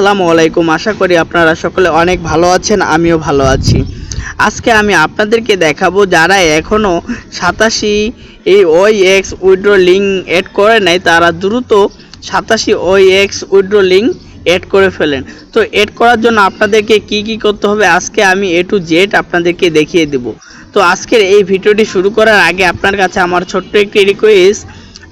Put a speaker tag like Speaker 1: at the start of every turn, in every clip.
Speaker 1: আসসালামু আলাইকুম। আশা করি আপনারা সকলে অনেক ভালো আছেন, আমিও ভালো আছি। আজকে আমি আপনাদেরকে দেখাবো যারা এখনও 87 এই OX উইথড্র লিঙ্ক অ্যাড করে নাই তারা দ্রুত 87 OX উইথড্র লিঙ্ক অ্যাড করে ফেলেন। তো অ্যাড করার জন্য আপনাদেরকে কি করতে হবে আজকে আমি A to Z আপনাদেরকে দেখিয়ে দেব। তো আজকের এই ভিডিওটি শুরু করার আগে আপনার কাছে আমার ছোট্ট একটি রিকোয়েস্ট,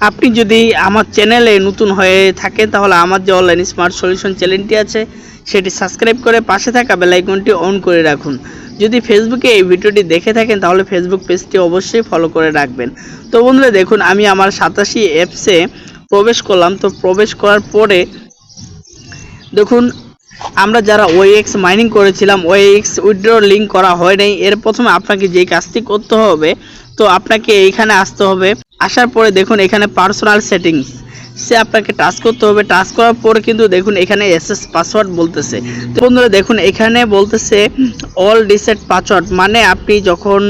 Speaker 1: আপনি যদি আমার চ্যানেলে নতুন হয়ে থাকেন তাহলে আমার যে অনলাইন স্মার্ট সলিউশন চ্যানেলটি আছে সেটি সাবস্ক্রাইব করে পাশে থাকা বেল আইকনটি অন করে রাখুন। যদি ফেসবুকে এই ভিডিওটি দেখে থাকেন তাহলে ফেসবুক পেজটি অবশ্যই ফলো করে রাখবেন। তো বন্ধুরা দেখুন, আমি আমার 87 অ্যাপসে প্রবেশ করলাম। তো প্রবেশ করার পরে দেখুন, আমরা যারা OX মাইনিং করেছিলাম OX উইথড্র লিঙ্ক করা হয় নাই, এর প্রথমে আপনাকে যে কাজটি করতে হবে, তো আপনাকে এইখানে আসতে হবে। আসার পরে দেখুন এখানে পার্সোনাল সেটিংস সে আপনাকে টাচ করতে হবে। টাচ করার পরে কিন্তু দেখুন এখানে এসএস পাসওয়ার্ড বলতেছে। তো বন্ধুরা দেখুন এখানে বলতেছে অল রিসেট পাসওয়ার্ড, মানে আপনি যখন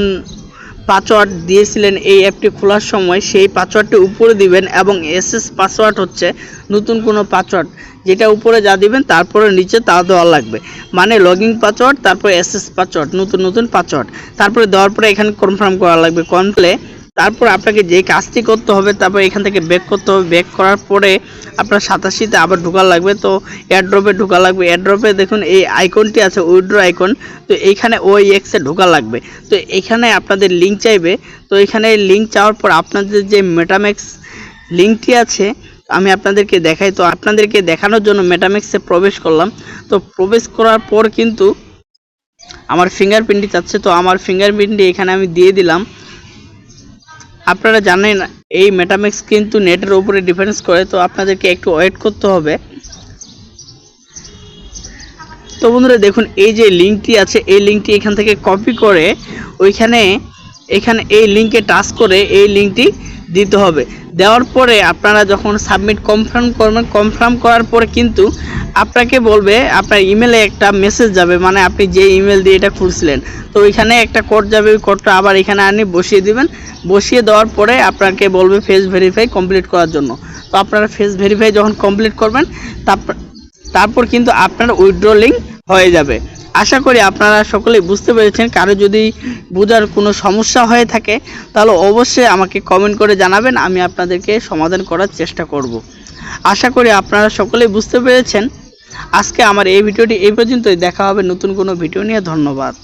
Speaker 1: পাসওয়ার্ড দিয়েছিলেন এই অ্যাপটি খোলার সময় সেই পাসওয়ার্ডটি উপরে দিবেন এবং এসএস পাসওয়ার্ড হচ্ছে নতুন কোনো পাসওয়ার্ড, যেটা উপরে যা দিবেন তারপরে নিচে তা দেওয়া লাগবে। মানে লগইন পাসওয়ার্ড, তারপরে এসএস পাসওয়ার্ড, নতুন পাসওয়ার্ড, তারপরে দেওয়ার পরে এখানে কনফার্ম করা লাগবে। তারপর আপনাকে যে কাজটি করতে হবে, তারপর এখান থেকে ব্যাক করতে হবে। ব্যাক করার পরে আপনার 87তে আবার ঢোকা লাগবে। তো এয়ারড্রপে ঢোকা লাগবে। এয়ারড্রপে দেখুন এই আইকনটি আছে উইথড্র আইকন, তো এইখানে OX এ ঢোকা লাগবে। তো এখানে আপনাদের লিঙ্ক চাইবে। তো এখানে লিঙ্ক চাওয়ার পর আপনাদের যে মেটামেক্স লিঙ্কটি আছে আমি আপনাদেরকে দেখাই। তো আপনাদেরকে দেখানোর জন্য মেটামেক্সে প্রবেশ করলাম। তো প্রবেশ করার পর কিন্তু আমার ফিঙ্গারপ্রিন্টটি চাচ্ছে, তো আমার ফিঙ্গারপ্রিন্টটি এখানে আমি দিয়ে দিলাম। আপনারা জানেন এই মেটামেক্স কিন্তু নেটের উপরে ডিপেন্ডস করে, তো আপনাদেরকে একটু ওয়েট করতে হবে। তো বন্ধুরা দেখুন এই যে লিঙ্কটি আছে এই লিঙ্কটি এখান থেকে কপি করে এখানে এই লিঙ্কে টাচ করে এই লিঙ্কটি দিতে হবে। দেওয়ার পরে আপনারা যখন সাবমিট কনফার্ম করবেন, কনফার্ম করার পরে কিন্তু আপনাকে বলবে, আপনার ইমেলে একটা মেসেজ যাবে, মানে আপনি যে ইমেল দিয়ে এটা খুলছিলেন, তো ওইখানে একটা কোড যাবে। ওই কোডটা আবার এখানে আনি বসিয়ে দিবেন। বসিয়ে দেওয়ার পরে আপনাকে বলবে ফেস ভেরিফাই কমপ্লিট করার জন্য। তো আপনারা ফেস ভেরিফাই যখন কমপ্লিট করবেন তারপর কিন্তু আপনার উইথড্র লিঙ্ক হয়ে যাবে। আশা করি আপনারা সকলেই বুঝতে পেরেছেন। কারো যদি বোঝার কোনো সমস্যা হয়ে থাকে তাহলে অবশ্যই আমাকে কমেন্ট করে জানাবেন, আমি আপনাদেরকে সমাধান করার চেষ্টা করব। আশা করি আপনারা সকলেই বুঝতে পেরেছেন। আজকে আমার এই ভিডিওটি এই পর্যন্তই। দেখা হবে নতুন কোনো ভিডিও নিয়ে। ধন্যবাদ।